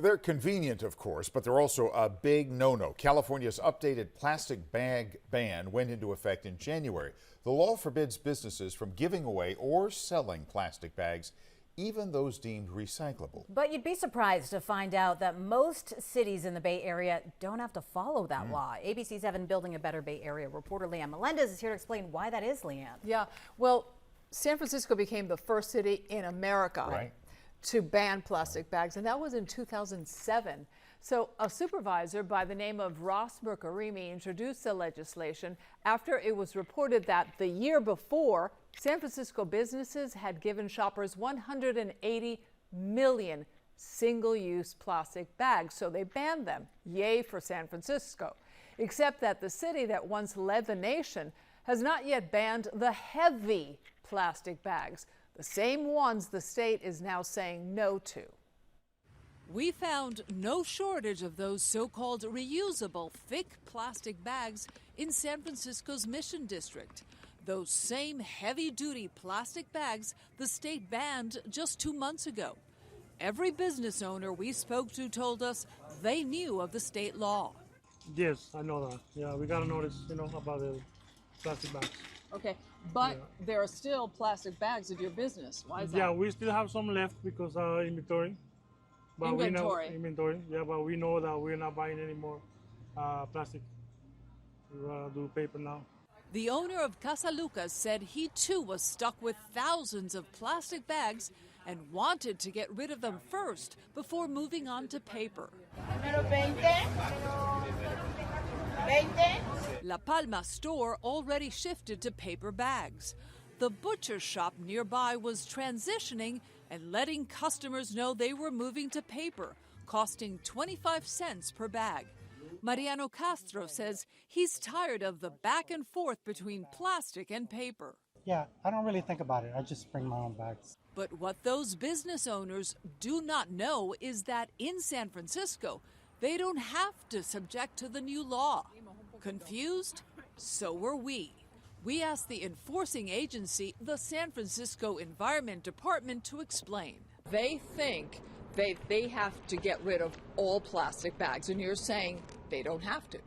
They're convenient, of course, but they're also a big no-no. California's updated plastic bag ban went into effect in January. The law forbids businesses from giving away or selling plastic bags, even those deemed recyclable. But you'd be surprised to find out that most cities in the Bay Area don't have to follow that law. ABC's Evan Building a Better Bay Area reporter Leanne Melendez is here to explain why that is, Leanne. Yeah, well, San Francisco became the first city in America to ban plastic bags, and that was in 2007. So a supervisor by the name of Ross Mercarimi introduced the legislation after it was reported that the year before, San Francisco businesses had given shoppers 180 million single-use plastic bags, so they banned them. Yay for San Francisco. Except that the city that once led the nation has not yet banned the heavy plastic bags, the same ones the state is now saying no to. We found no shortage of those so-called reusable thick plastic bags in San Francisco's Mission District. Those same heavy-duty plastic bags the state banned just 2 months ago. Every business owner we spoke to told us they knew of the state law. Yes, I know that. Yeah, we got a notice, about the plastic bags. Okay, but there are still plastic bags at your business. Why is that? Yeah, we still have some left because inventory. But inventory. Yeah, but we know that we're not buying any more plastic. We do paper now. The owner of Casa Lucas said he too was stuck with thousands of plastic bags and wanted to get rid of them first before moving on to paper. La Palma store already shifted to paper bags. The butcher shop nearby was transitioning and letting customers know they were moving to paper, costing 25 cents per bag. Mariano Castro says he's tired of the back and forth between plastic and paper. Yeah, I don't really think about it. I just bring my own bags. But what those business owners do not know is that in San Francisco, they don't have to subject to the new law. Confused? So were we. We asked the enforcing agency, the San Francisco Environment Department, to explain. They think they have to get rid of all plastic bags, and you're saying they don't have to.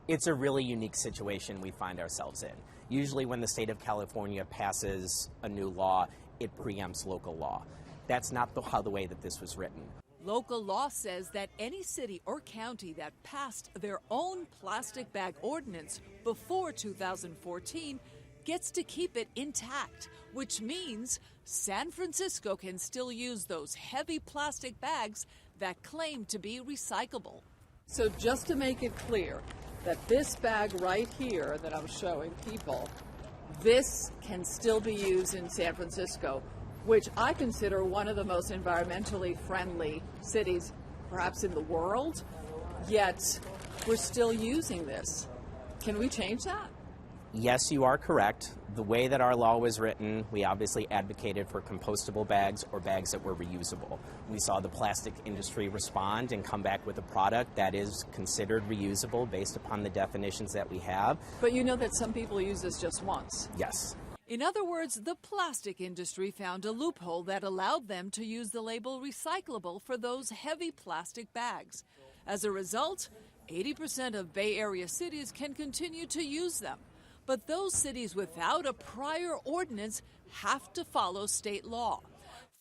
It's a really unique situation we find ourselves in. Usually when the state of California passes a new law, it preempts local law. That's not how the way that this was written. Local law says that any city or county that passed their own plastic bag ordinance before 2014 gets to keep it intact, which means San Francisco can still use those heavy plastic bags that claim to be recyclable. So just to make it clear that this bag right here that I'm showing people, this can still be used in San Francisco, which I consider one of the most environmentally friendly cities perhaps in the world, yet we're still using this. Can we change that? Yes, you are correct. The way that our law was written, we obviously advocated for compostable bags or bags that were reusable. We saw the plastic industry respond and come back with a product that is considered reusable based upon the definitions that we have. But you know that some people use this just once. Yes. In other words, the plastic industry found a loophole that allowed them to use the label recyclable for those heavy plastic bags. As a result, 80% of Bay Area cities can continue to use them. But those cities without a prior ordinance have to follow state law.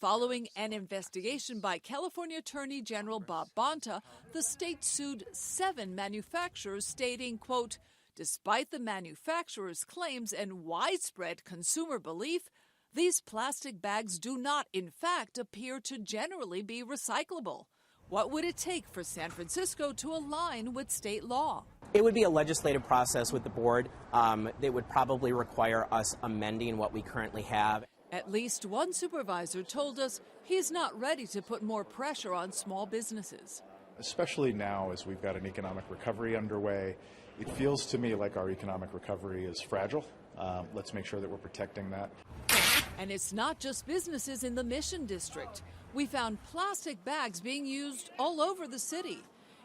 Following an investigation by California Attorney General Bob Bonta, the state sued 7 manufacturers stating, quote, despite the manufacturers' claims and widespread consumer belief, these plastic bags do not, in fact, appear to generally be recyclable. What would it take for San Francisco to align with state law? It would be a legislative process with the board. They would probably require us amending what we currently have. At least one supervisor told us he's not ready to put more pressure on small businesses. Especially now as we've got an economic recovery underway, it feels to me like our economic recovery is fragile. Let's make sure that we're protecting that. And it's not just businesses in the Mission District. We found plastic bags being used all over the city.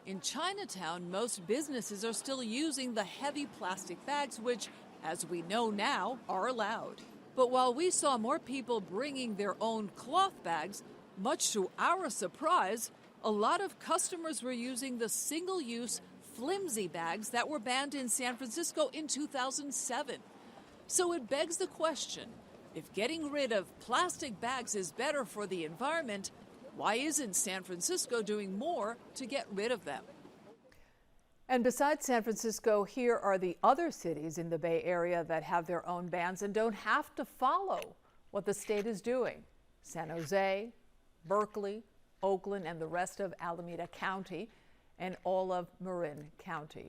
In Chinatown, most businesses are still using the heavy plastic bags, which, as we know now, are allowed. But while we saw more people bringing their own cloth bags, much to our surprise, a lot of customers were using the single-use, flimsy bags that were banned in San Francisco in 2007. So it begs the question, if getting rid of plastic bags is better for the environment, why isn't San Francisco doing more to get rid of them? And besides San Francisco, here are the other cities in the Bay Area that have their own bans and don't have to follow what the state is doing. San Jose, Berkeley, Oakland, and the rest of Alameda County, and all of Marin County.